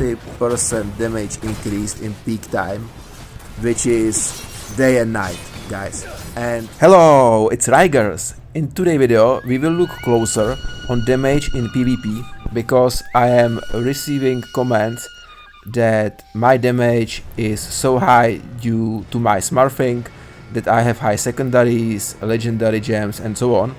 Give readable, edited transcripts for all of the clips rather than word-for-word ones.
40% damage increased in peak time, which is day and night, guys. And hello, it's Rigers. In today's video we will look closer on damage in PvP, because I am receiving comments that my damage is so high due to my smurfing, that I have high secondaries, legendary gems and so on.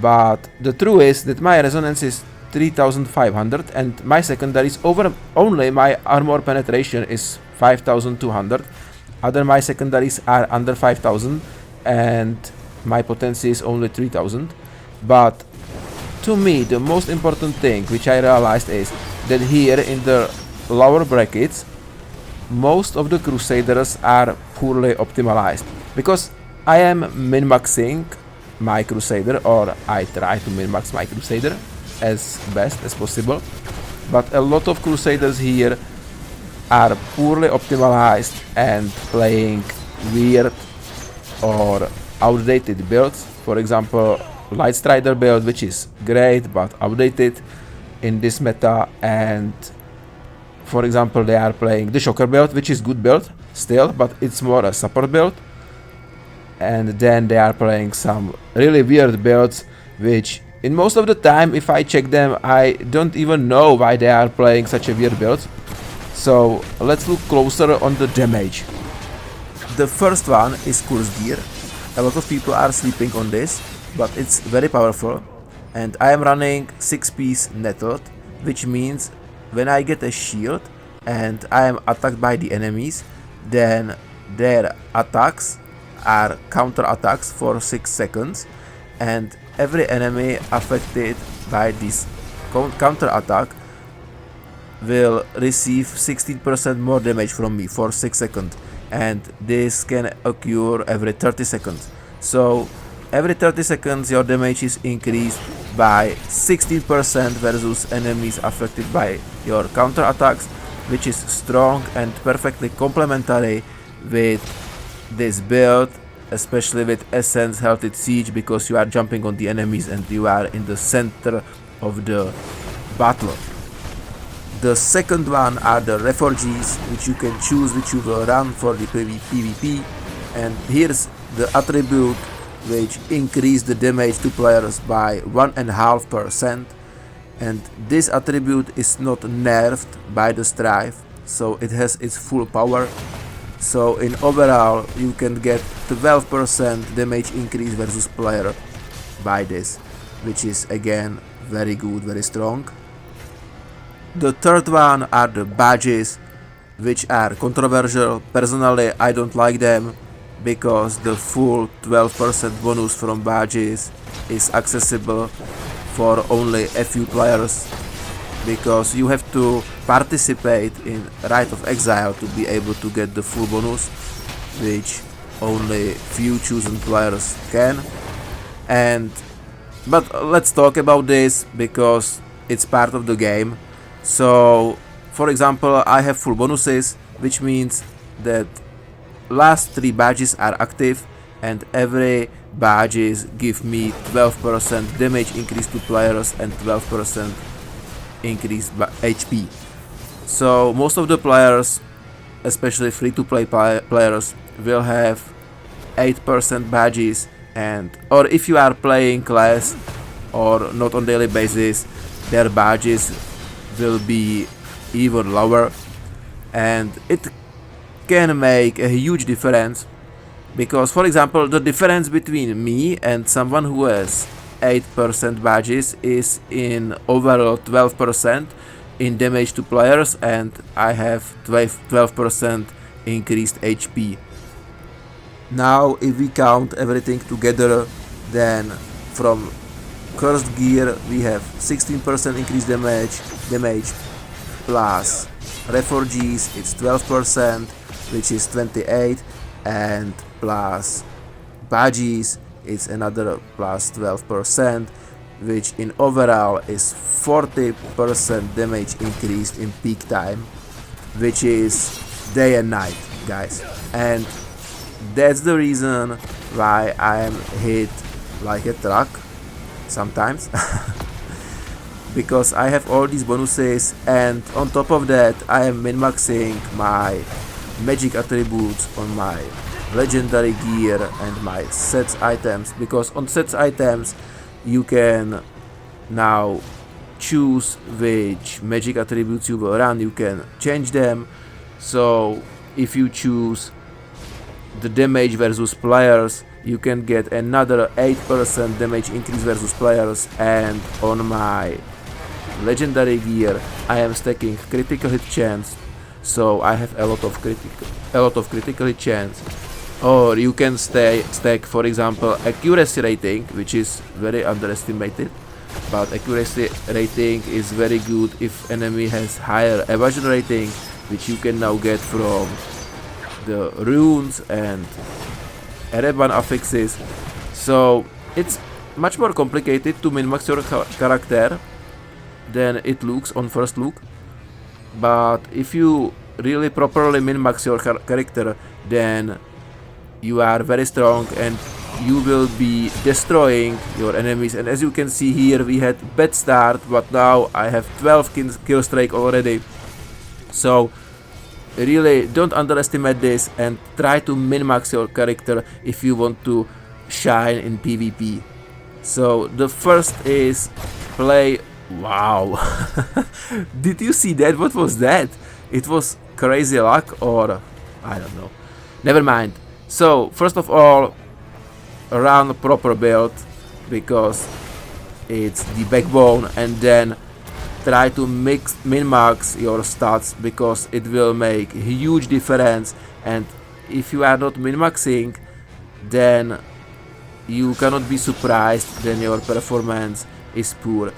But the truth is that my resonance is 3500 and my secondaries only my armor penetration is 5200. Other my secondaries are under 5000 and my potency is only 3000. But to me the most important thing which I realized is that here in the lower brackets most of the Crusaders are poorly optimized, because I am min-maxing my Crusader, or I try to min-max my Crusader as best as possible, but a lot of Crusaders here are poorly optimized and playing weird or outdated builds. For example, Light Strider build, which is great but outdated in this meta, and for example they are playing the Shocker build, which is good build still, but it's more a support build. And then they are playing some really weird builds, which in most of the time if I check them I don't even know why they are playing such a weird build. So let's look closer on the damage. The first one is Curse Gear. A lot of people are sleeping on this, but it's very powerful, and I am running 6-piece netted, which means when I get a shield and I am attacked by the enemies, then their attacks are counter attacks for 6 seconds, and every enemy affected by this counter attack will receive 16% more damage from me for 6 seconds, and this can occur every 30 seconds. So every 30 seconds your damage is increased by 16% versus enemies affected by your counter attacks, which is strong and perfectly complementary with this build, especially with Essence Healthy Siege, because you are jumping on the enemies and you are in the center of the battle. The second one are the Reforges, which you can choose which you will run for the PvP, and here's the attribute which increase the damage to players by 1.5%, and this attribute is not nerfed by the Strife, so it has its full power. So in overall you can get 12% damage increase versus player by this, which is again very good, very strong. The third one are the badges, which are controversial. Personally I don't like them, because the full 12% bonus from badges is accessible for only a few players, because you have to participate in Rite of Exile to be able to get the full bonus, which only few chosen players can. But let's talk about this because it's part of the game. So for example I have full bonuses, which means that last 3 badges are active, and every badges give me 12% damage increase to players and 12% increase by HP. So most of the players, especially free-to-play players, will have 8% badges, or if you are playing class or not on daily basis, their badges will be even lower, and it can make a huge difference, because for example the difference between me and someone who has 8% badges is in overall 12% in damage to players, and I have 12% increased HP. Now if we count everything together, then from Cursed Gear we have 16% increased damage plus Reforges it's 12%, which is 28, and plus badges it's another plus 12%, which in overall is 40% damage increased in peak time, which is day and night, guys. And that's the reason why I am hit like a truck sometimes. because I have all these bonuses, and on top of that I am min-maxing my magic attributes on my legendary gear and my sets items, because on sets items you can now choose which magic attributes you will run. You can change them. So if you choose the damage versus players, you can get another 8% damage increase versus players, and on my legendary gear I am stacking critical hit chance, so I have a lot of critical hit chance. Or you can stack, for example, accuracy rating, which is very underestimated, but accuracy rating is very good if enemy has higher evasion rating, which you can now get from the runes and Ereban affixes. So it's much more complicated to min-max your character than it looks on first look, but if you really properly min-max your character, then you are very strong and you will be destroying your enemies. And as you can see here, we had bad start, but now I have 12 kill streak already. So really don't underestimate this and try to min-max your character if you want to shine in PvP. So the first is play. Wow. Did you see that? What was that? It was crazy luck, or I don't know. Never mind. So first of all, run a proper build because it's the backbone, and then try to min-max your stats because it will make a huge difference. And if you are not min-maxing, then you cannot be surprised then your performance is poor,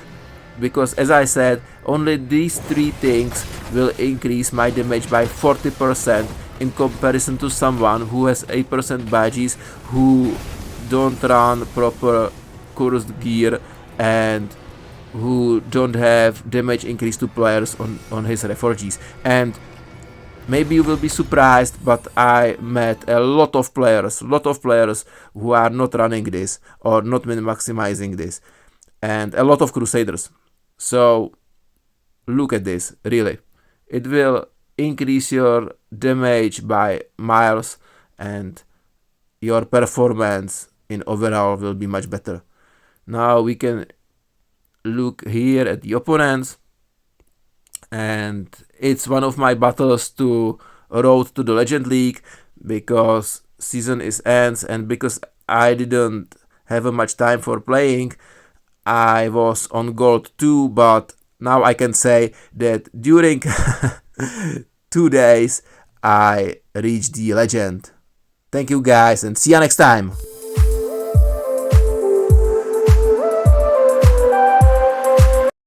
because as I said, only these three things will increase my damage by 40% in comparison to someone who has 8% badges, who don't run proper cursed gear, and who don't have damage increase to players on his Reforges. And maybe you will be surprised, but I met a lot of players who are not running this or not maximizing this, and a lot of Crusaders. So look at this, really. It will increase your damage by miles, and your performance in overall will be much better. Now we can look here at the opponents, and it's one of my battles to road to the Legend League, because season is ends, and because I didn't have much time for playing, I was on gold 2, but now I can say that during 2 days I reached the legend. Thank you guys, and see you next time.